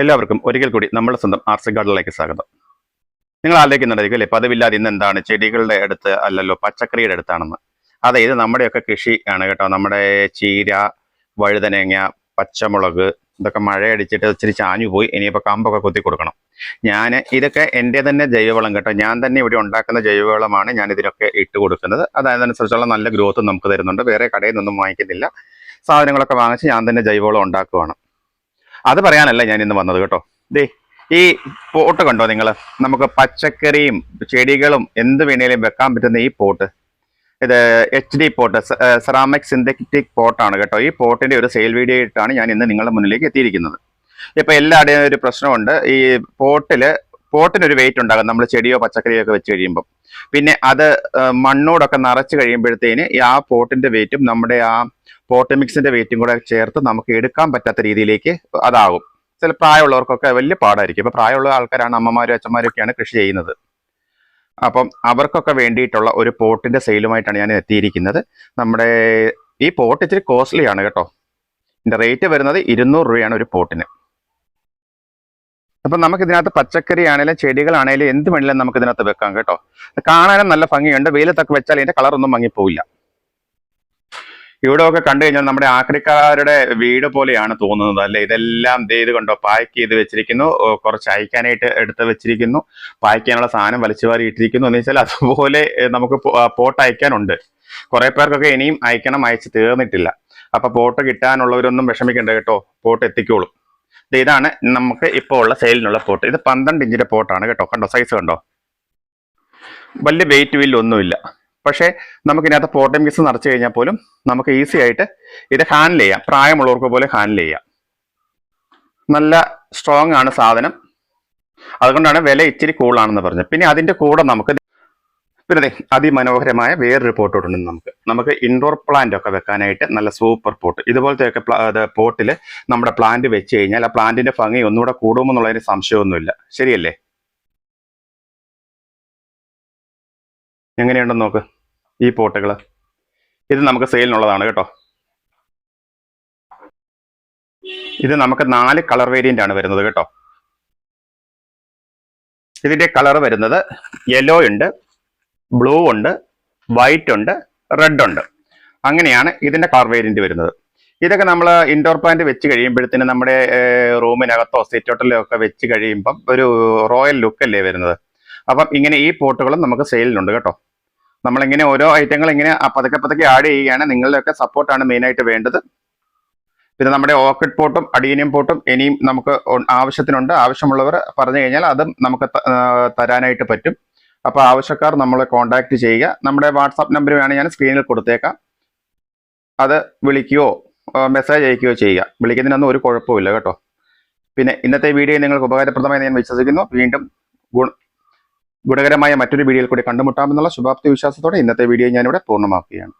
എല്ലാവർക്കും ഒരിക്കൽ കൂടി നമ്മുടെ സ്വന്തം ആർസി ഗാർഡനിലേക്ക് സ്വാഗതം. നിങ്ങൾ ആലോചിക്കുന്നുണ്ടായിരിക്കും അല്ലേ, പതിവില്ലാതെ ഇന്ന് എന്താണ് ചെടികളുടെ അടുത്ത് അല്ലല്ലോ പച്ചക്കറിയുടെ അടുത്താണെന്ന്. അതെ, ഇത് നമ്മുടെയൊക്കെ കൃഷി ആണ് കേട്ടോ. നമ്മുടെ ചീര, വഴുതനങ്ങ, പച്ചമുളക് ഇതൊക്കെ മഴയടിച്ചിട്ട് ഇച്ചിരി ചാഞ്ഞു പോയി. ഇനിയിപ്പോൾ കമ്പൊക്കെ കുത്തി കൊടുക്കണം. ഇതൊക്കെ എൻ്റെ തന്നെ ജൈവവളം കേട്ടോ. ഞാൻ തന്നെ ഇവിടെ ഉണ്ടാക്കുന്ന ജൈവവളമാണ് ഞാൻ ഇതിലൊക്കെ ഇട്ട് കൊടുക്കുന്നത്. അതനുസരിച്ചുള്ള നല്ല ഗ്രോത്ത് നമുക്ക് തരുന്നുണ്ട്. വേറെ കടയിൽ നിന്നൊന്നും വാങ്ങിക്കുന്നില്ല. സാധനങ്ങളൊക്കെ വാങ്ങിച്ച് ഞാൻ തന്നെ ജൈവവളം ഉണ്ടാക്കുവാണ്. അത് പറയാനല്ല ഞാൻ ഇന്ന് വന്നത് കേട്ടോ. ഈ പോട്ട് കണ്ടോ നിങ്ങൾ? നമുക്ക് പച്ചക്കറിയും ചെടികളും എന്ത് വേണേലും വെക്കാൻ പറ്റുന്ന ഈ പോട്ട്, ഇത് HD പോട്ട്, സെറാമിക് സിന്തറ്റിക് പോട്ടാണ് കേട്ടോ. ഈ പോട്ടിന്റെ ഒരു സെയിൽ വീഡിയോ ആയിട്ടാണ് ഞാൻ ഇന്ന് നിങ്ങളുടെ മുന്നിലേക്ക് എത്തിയിരിക്കുന്നത്. ഇപ്പൊ എല്ലാവരുടെയും ഒരു പ്രശ്നമുണ്ട്, ഈ പോട്ടിനൊരു വെയിറ്റ് ഉണ്ടാകും നമ്മൾ ചെടിയോ പച്ചക്കറിയോ ഒക്കെ വെച്ച് കഴിയുമ്പോൾ. പിന്നെ അത് മണ്ണോടൊക്കെ നിറച്ച് കഴിയുമ്പോഴത്തേന് ആ പോട്ടിന്റെ വെയിറ്റും നമ്മുടെ ആ പോട്ട് മിക്സിന്റെ വെയിറ്റും കൂടെ ചേർത്ത് നമുക്ക് എടുക്കാൻ പറ്റാത്ത രീതിയിലേക്ക് അതാകും. ചില പ്രായമുള്ളവർക്കൊക്കെ വലിയ പാടായിരിക്കും. ഇപ്പൊ പ്രായമുള്ള ആൾക്കാരാണ്, അമ്മമാരും അച്ഛന്മാരും ഒക്കെയാണ് കൃഷി ചെയ്യുന്നത്. അപ്പം അവർക്കൊക്കെ വേണ്ടിയിട്ടുള്ള ഒരു പോട്ടിന്റെ സെയിലുമായിട്ടാണ് ഞാൻ എത്തിയിരിക്കുന്നത്. നമ്മുടെ ഈ പോട്ട് ഇച്ചിരി കോസ്റ്റ്ലി ആണ് കേട്ടോ. ഇതിന്റെ റേറ്റ് വരുന്നത് 200 രൂപയാണ് ഒരു പോട്ടിന്. അപ്പം നമുക്ക് ഇതിനകത്ത് പച്ചക്കറി ആണെങ്കിലും ചെടികളാണെങ്കിലും എന്ത് വേണമെങ്കിലും നമുക്ക് ഇതിനകത്ത് വെക്കാം കേട്ടോ. കാണാനും നല്ല ഭംഗിയുണ്ട്. വെയിലത്തൊക്കെ വെച്ചാൽ ഇതിന്റെ കളറൊന്നും മങ്ങിപ്പോവില്ല. ഇവിടെ ഒക്കെ കണ്ടു കഴിഞ്ഞാൽ നമ്മുടെ ആക്രിക്കാരുടെ വീട് പോലെയാണ് തോന്നുന്നത് അല്ലെ. ഇതെല്ലാം ഇത് കണ്ടോ, പാക്ക് ചെയ്ത് വെച്ചിരിക്കുന്നു, കുറച്ച് അയക്കാനായിട്ട് എടുത്ത് വെച്ചിരിക്കുന്നു, പായ്ക്കാനുള്ള സാധനം വലിച്ചുവാരി ഇട്ടിരിക്കുന്നു. എന്ന് വെച്ചാൽ അതുപോലെ നമുക്ക് പോട്ട് അയക്കാനുണ്ട്. കുറെ പേർക്കൊക്കെ ഇനിയും അയച്ച് തീർന്നിട്ടില്ല. അപ്പൊ പോട്ട് കിട്ടാനുള്ളവരൊന്നും വിഷമിക്കണ്ട കേട്ടോ, പോട്ട് എത്തിക്കോളും. ഇതാണ് നമുക്ക് ഇപ്പോൾ ഉള്ള സെയിലിനുള്ള പോട്ട്. ഇത് 12 ഇഞ്ചിന്റെ പോട്ടാണ് കേട്ടോ. കണ്ടോ, സൈസ് കണ്ടോ, വലിയ വെയിറ്റ് വില്ലൊന്നുമില്ല. പക്ഷേ നമുക്കിതിനകത്ത് പോട്ട് മിക്സ് നിറച്ച് കഴിഞ്ഞാൽ പോലും നമുക്ക് ഈസി ആയിട്ട് ഇത് ഹാൻഡിൽ ചെയ്യാം. പ്രായമുള്ളവർക്ക് പോലെ ഹാൻഡിൽ ചെയ്യാം. നല്ല സ്ട്രോങ് ആണ് സാധനം. അതുകൊണ്ടാണ് വില ഇച്ചിരി കൂളാണെന്ന് പറഞ്ഞത്. പിന്നെ അതിന്റെ കൂടെ നമുക്ക് അതിമനോഹരമായ വേറൊരു പോട്ട് ഉണ്ട്. നമുക്ക് ഇൻഡോർ പ്ലാന്റ് ഒക്കെ വെക്കാനായിട്ട് നല്ല സൂപ്പർ പോട്ട്. ഇതുപോലത്തെയൊക്കെ പോട്ടിൽ നമ്മുടെ പ്ലാന്റ് വെച്ച് കഴിഞ്ഞാൽ ആ പ്ലാന്റിന്റെ ഭംഗി ഒന്നുകൂടെ കൂടുമെന്നുള്ളതിന് സംശയമൊന്നുമില്ല. ശരിയല്ലേ? എങ്ങനെയുണ്ടെന്ന് നോക്ക് ഈ പോട്ടുകൾ. ഇത് നമുക്ക് സെയിലിനുള്ളതാണ് കേട്ടോ. ഇത് നമുക്ക് 4 കളർ വേരിയന്റ് ആണ് വരുന്നത് കേട്ടോ. ഇതിന്റെ കളർ വരുന്നത് യെല്ലോ ഉണ്ട്, ബ്ലൂ ഉണ്ട്, വൈറ്റ് ഉണ്ട്, റെഡ് ഉണ്ട്. അങ്ങനെയാണ് ഇതിന്റെ കളർ വേരിയന്റ് വരുന്നത്. ഇതൊക്കെ നമ്മൾ ഇൻഡോർ പ്ലാന്റ് വെച്ച് കഴിയുമ്പോഴത്തേന് നമ്മുടെ റൂമിനകത്തോ സിറ്റൗട്ടിലോ ഒക്കെ വെച്ച് കഴിയുമ്പം ഒരു റോയൽ ലുക്ക് അല്ലേ വരുന്നത്. അപ്പം ഇങ്ങനെ ഈ പോട്ടുകളും നമുക്ക് സെയിലിനുണ്ട് കേട്ടോ. നമ്മളിങ്ങനെ ഓരോ ഐറ്റങ്ങൾ ഇങ്ങനെ പതുക്കെ ആഡ് ചെയ്യുകയാണ്. നിങ്ങളുടെയൊക്കെ സപ്പോർട്ടാണ് മെയിനായിട്ട് വേണ്ടത്. പിന്നെ നമ്മുടെ ഓർക്കിഡ് പോട്ടും അഡീനിയം പോട്ടും ഇനിയും നമുക്ക് ആവശ്യത്തിനുണ്ട്. ആവശ്യമുള്ളവർ പറഞ്ഞു കഴിഞ്ഞാൽ അതും നമുക്ക് തരാനായിട്ട് പറ്റും. അപ്പോൾ ആവശ്യക്കാർ നമ്മളെ കോൺടാക്ട് ചെയ്യുക. നമ്മുടെ വാട്സാപ്പ് നമ്പർ വേണമെങ്കിൽ ഞാൻ സ്ക്രീനിൽ കൊടുത്തേക്കാം. അത് വിളിക്കുകയോ മെസ്സേജ് അയക്കുകയോ ചെയ്യുക. വിളിക്കുന്നതിനൊന്നും ഒരു കുഴപ്പമില്ല കേട്ടോ. പിന്നെ ഇന്നത്തെ വീഡിയോ നിങ്ങൾക്ക് ഉപകാരപ്രദമായി ഞാൻ വിശ്വസിക്കുന്നു. വീണ്ടും ഗുണകരമായ മറ്റൊരു വീഡിയോയിൽ കൂടി കണ്ടുമുട്ടാമെന്നുള്ള ശുഭാപ്തി വിശ്വാസത്തോടെ ഇന്നത്തെ വീഡിയോ ഞാനിവിടെ പൂർണ്ണമാക്കുകയാണ്.